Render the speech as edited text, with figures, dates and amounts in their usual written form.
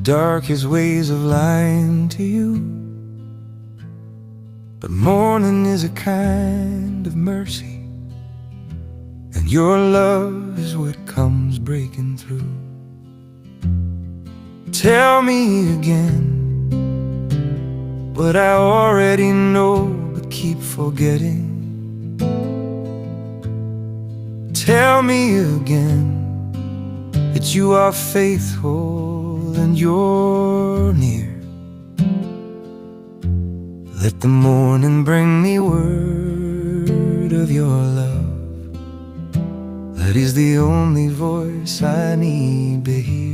darkest ways of lying to you. But morning is a kind of mercy, and your love is what comes breaking through. Tell me again what I already know but keep forgetting. Tell me again that you are faithful and you're near. Let the morning bring me word of your love. That is the only voice I need to hear.